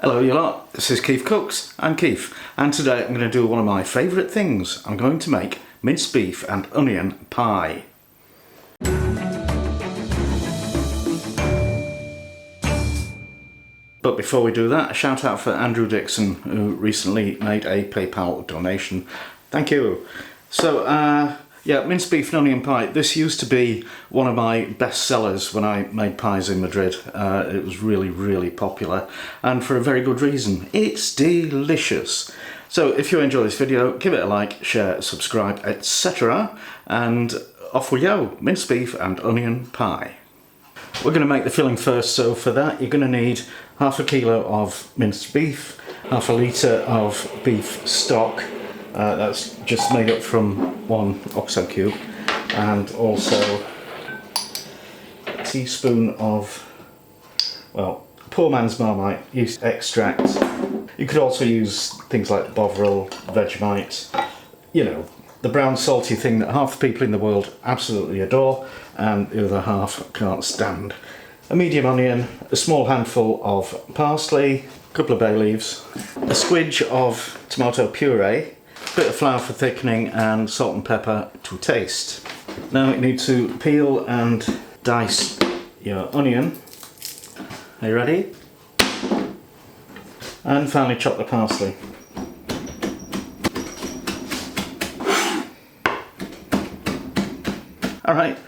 Hello you lot, this is KeefCooks, I'm Keef, and today I'm going to do one of my favourite things. I'm going to make minced beef and onion pie. But before we do that, a shout out for Andrew Dixon, who recently made a PayPal donation. Thank you. So, yeah, minced beef and onion pie. This used to be one of my best sellers when I made pies in Madrid. It was really popular, and for a very good reason. It's delicious. So if you enjoy this video, give it a like, share, subscribe, etc. And off we go, minced beef and onion pie. We're going to make the filling first, so for that you're going to need half a kilo of minced beef, half a litre of beef stock. That's just made up from one oxo cube, and also a teaspoon of, well, poor man's Marmite yeast extract. You could also use things like Bovril, Vegemite, you know, the brown salty thing that half the people in the world absolutely adore and the other half can't stand. A medium onion, a small handful of parsley, a couple of bay leaves, a squidge of tomato puree, a bit of flour for thickening, and salt and pepper to taste. Now you need to peel and dice your onion. Are you ready? And finally chop the parsley. Alright,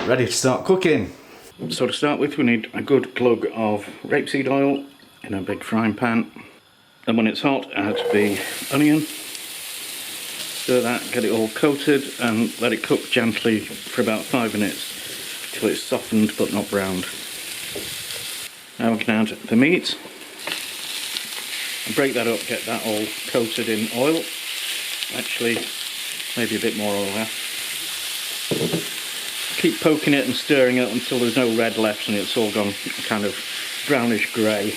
ready to start cooking. So to start with, we need a good glug of rapeseed oil in a big frying pan. Then when it's hot, add the onion. Stir that, get it all coated, and let it cook gently for about 5 minutes till it's softened but not browned. Now we can add the meat and break that up, get that all coated in oil. Actually, maybe a bit more oil there. Keep poking it and stirring it until there's no red left and it's all gone kind of brownish grey.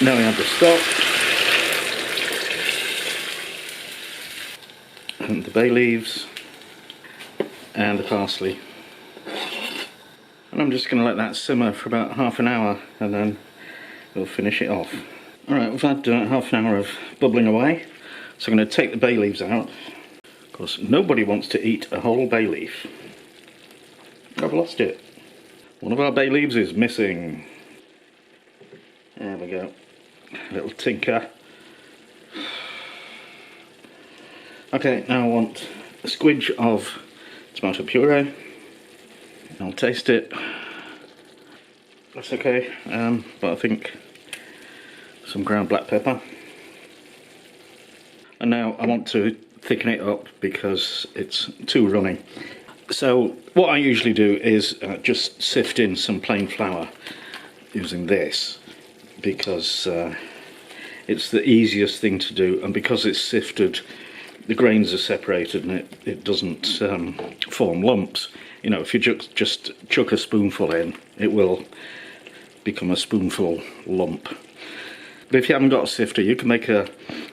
Now we add the stock and the bay leaves and the parsley, and I'm just going to let that simmer for about half an hour and then we'll finish it off. Alright, we've had half an hour of bubbling away, so I'm going to take the bay leaves out. Of course, nobody wants to eat a whole bay leaf. I've lost it. One of our bay leaves is missing. There we go. A little tinker. Okay, now I want a squidge of tomato puree. I'll taste it. That's okay, but I think some ground black pepper. And now I want to thicken it up because it's too runny. So what I usually do is just sift in some plain flour using this, because it's the easiest thing to do, and because it's sifted the grains are separated and it doesn't form lumps. You know, if you just chuck a spoonful in, it will become a spoonful lump. But if you haven't got a sifter, you can make a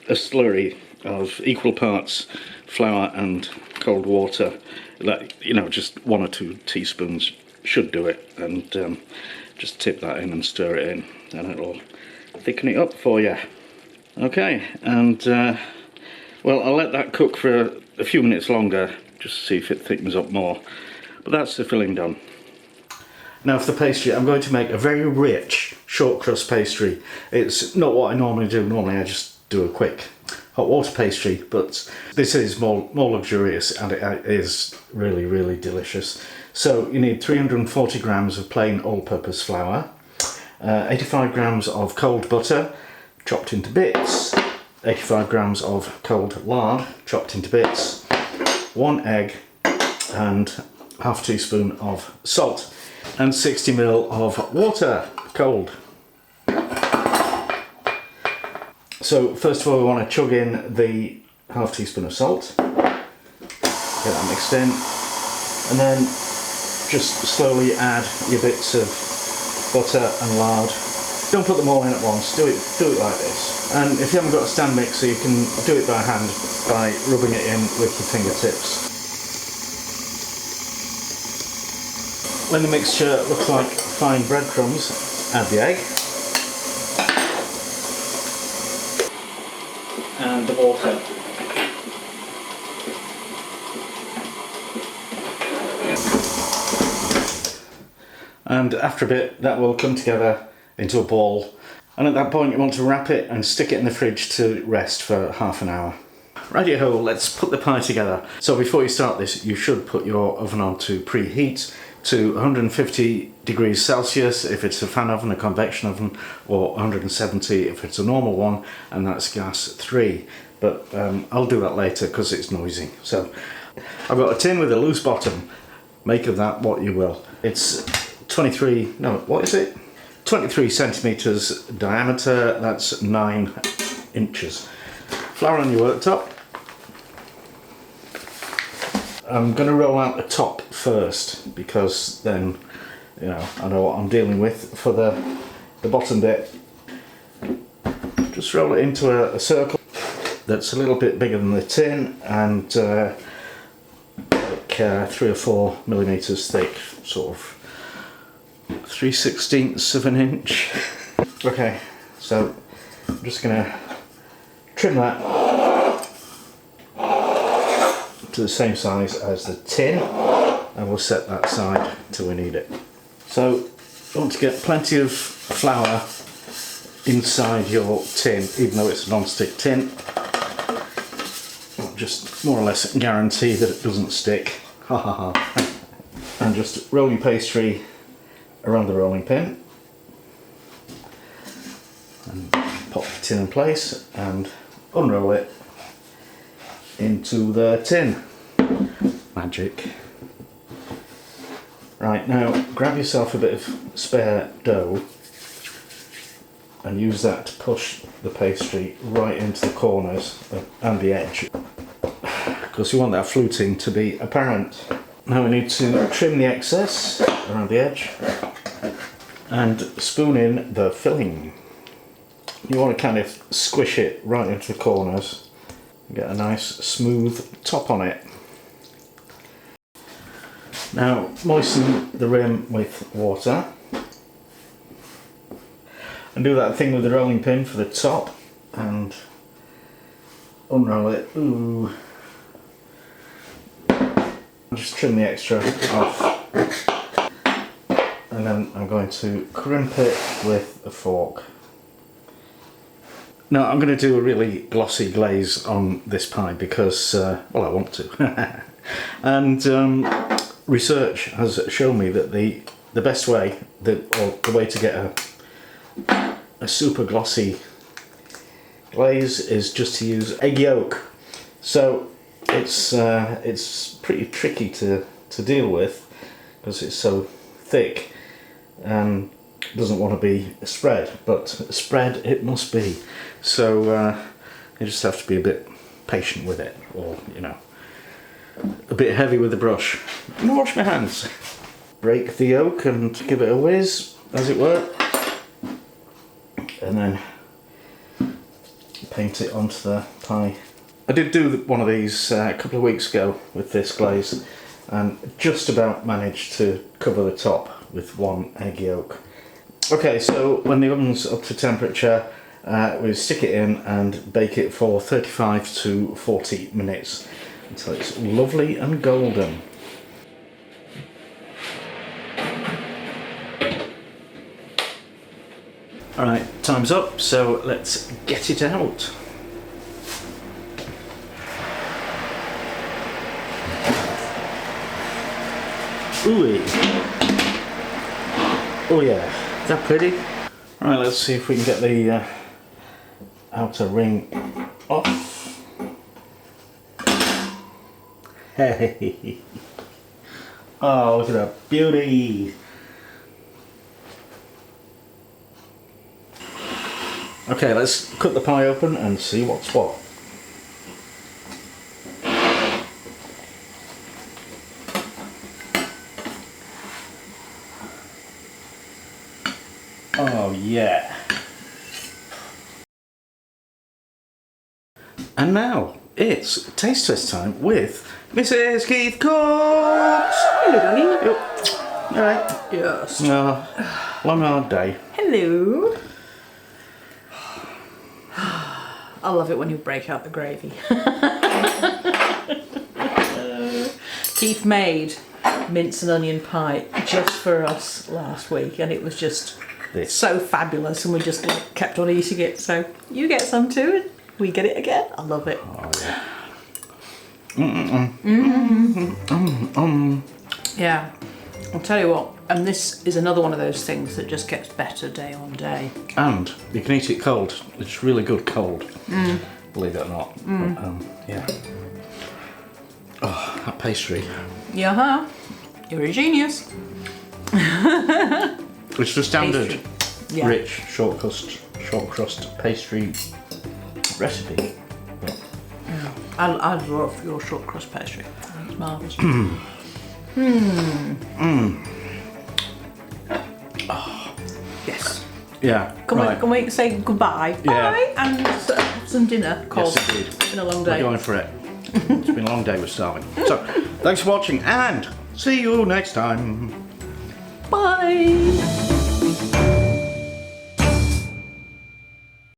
slurry of equal parts flour and cold water. That, you know, just 1 or 2 teaspoons should do it, and just tip that in and stir it in, and it'll thicken it up for you. Okay, and well, I'll let that cook for a few minutes longer just to see if it thickens up more. But that's the filling done. Now for the pastry, I'm going to make a very rich short crust pastry. It's not what I normally do. Normally I just do a quick hot water pastry, but this is more luxurious, and it is really delicious. So you need 340 grams of plain all-purpose flour, 85 grams of cold butter chopped into bits, 85 grams of cold lard chopped into bits, 1 egg, and half teaspoon of salt, and 60 ml of water, cold. So first of all we want to chug in the half teaspoon of salt, get that mixed in, and then just slowly add your bits of butter and lard. Don't put them all in at once, do it like this. And if you haven't got a stand mixer, you can do it by hand by rubbing it in with your fingertips. When the mixture looks like fine breadcrumbs, add the egg. and the water. And after a bit that will come together into a ball, and at that point you want to wrap it and stick it in the fridge to rest for half an hour. Righty-ho, let's put the pie together. So before you start this, you should put your oven on to preheat to 150 degrees Celsius if it's a fan oven, a convection oven, or 170 if it's a normal one, and that's gas 3. But I'll do that later because it's noisy. So I've got a tin with a loose bottom. Make of that what you will. It's 23 centimeters diameter, that's 9 inches. Flour on your worktop. I'm going to roll out the top first because then, you know, I know what I'm dealing with for the bottom bit. Just roll it into a circle that's a little bit bigger than the tin and like 3 or 4 millimeters thick, sort of 3/16 of an inch. Okay, so I'm just going to trim that to the same size as the tin, and we'll set that aside till we need it. So you want to get plenty of flour inside your tin, even though it's a non-stick tin. Just more or less guarantee that it doesn't stick. Ha ha ha. And just roll your pastry around the rolling pin and pop the tin in place and unroll it into the tin. Magic. Right, now grab yourself a bit of spare dough and use that to push the pastry right into the corners and the edge, because you want that fluting to be apparent. Now we need to trim the excess around the edge and spoon in the filling. You want to kind of squish it right into the corners and get a nice smooth top on it. Now moisten the rim with water and do that thing with the rolling pin for the top and unroll it. Ooh. Just trim the extra off, and then I'm going to crimp it with a fork. Now I'm going to do a really glossy glaze on this pie because, well, I want to. And research has shown me that the best way, or the way to get a super glossy glaze is just to use egg yolk. So it's pretty tricky to deal with because it's so thick and doesn't want to be spread, but spread it must be. So you just have to be a bit patient with it, or, you know, a bit heavy with the brush. I'm gonna wash my hands. Break the yolk and give it a whiz, as it were, and then paint it onto the pie. I did do one of these a couple of weeks ago with this glaze and just about managed to cover the top with one egg yolk. Okay, so when the oven's up to temperature, we stick it in and bake it for 35 to 40 minutes until it's lovely and golden. Alright, time's up, so let's get it out. Ooh. Oh yeah, is that pretty? Alright, let's see if we can get the outer ring off. Hey! Oh, look at that beauty! Okay, let's cut the pie open and see what's what. Oh yeah. And now it's taste test time with Mrs. KeefCooks. Hello, darling. Alright. Yes. Long hard day. Hello. I love it when you break out the gravy. Keith made mince and onion pie just for us last week, and it was just so fabulous, and we just kept on eating it. So you get some too, and we get it again. I love it. Oh, yeah. Yeah, I'll tell you what, and this is another one of those things that just gets better day on day. And you can eat it cold. It's really good cold, believe it or not. But, yeah. Oh, that pastry. Yeah, you're a genius. It's the standard Pastry. Yeah. rich shortcrust pastry recipe. But I love your shortcrust pastry. I think it's marvellous. Yes. yeah, Can we say goodbye? Yeah. Bye, and have some dinner. Cause Yes, indeed. it's been a long We're day. going for it. It's been a long day with starving. So, thanks for watching and see you next time. Bye.